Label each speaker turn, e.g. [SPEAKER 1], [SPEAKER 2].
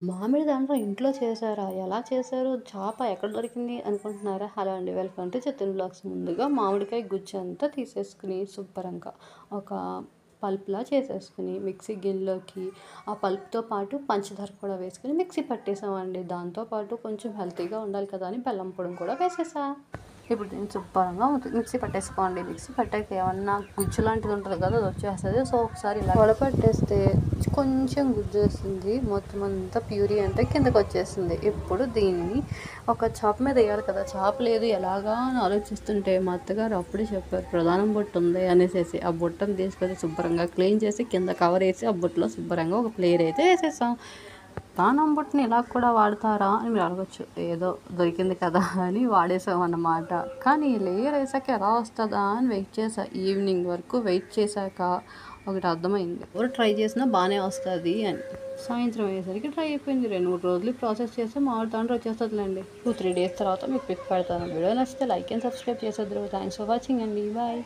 [SPEAKER 1] మామిడి దాంట్లో ఇంట్లో చేశారా? ఎలా చేశారు? చాప ఎక్కడ దొరికింది అనుకుంటున్నారా? హలో అండి. వెల్కమ్ టు చతున్ బ్లాగ్స్. ముందుగా మామిడికాయ గుజ్జంతా తీసేసుకొని శుభ్రంగా ఒక పల్ప్‌లా చేసేసుకొని మిక్సీ గిన్నెలోకి ఆ పల్ప్‌తో పాటు పంచదార కూడా వేసుకొని మిక్సీ పట్టేసామండి. దాంతో పాటు కొంచెం హెల్తీగా ఉండాలి కదా అని బెల్లం పొడిని కూడా వేసేసా. ఇప్పుడు దీన్ని శుభ్రంగా మిక్సీ పట్టేసుకోండి. మిక్సీ పట్టాక ఏమన్నా గుజ్జు లాంటిది ఉంటుంది కదా, అది వచ్చేస్తుంది. సో ఒకసారి ఇలా వడపట్టేస్తే కొంచెం గుజ్జు వస్తుంది. మొత్తం అంతా ప్యూరీ అంతా కిందకు వచ్చేస్తుంది. ఇప్పుడు దీన్ని ఒక చాప మీద వేయాలి కదా, చాప లేదు ఎలాగా అని ఆలోచిస్తుంటే మా అత్తగారు అప్పుడే చెప్పారు ప్రధానం బుట్ట ఉంది అనేసి. ఆ బుట్టను తీసుకొని శుభ్రంగా క్లీన్ చేసి కింద కవర్ వేసి ఆ బుట్టలో శుభ్రంగా ఒక ప్లేయర్ అయితే వేసేసాం. పానం బుట్టని ఇలా కూడా వాడతారా అని మీరు అడగచ్చు. ఏదో దొరికింది కదా అని వాడేసాం అన్నమాట. కానీ లేయర్ వేసాక ఎలా వస్తుందా అని వెయిట్ చేసా. ఈవినింగ్ వరకు వెయిట్ చేశాక ఒకటి అర్థమైంది, ఎవరు ట్రై చేసినా బాగానే వస్తుంది అని. సాయంత్రం అయ్యేసరికి ట్రై అయిపోయింది. 2-3 రోజులు ప్రాసెస్ చేస్తే మామిడి తాండ్ర వచ్చేస్తుందిలేండి. 2-3 డేస్ తర్వాత మీకు పిక్ పెడతాను. వీడియో నచ్చితే లైక్ అండ్ సబ్స్క్రైబ్ చేసేద్దరు. థ్యాంక్స్ ఫర్ వాచింగ్ అండి. బాయ్.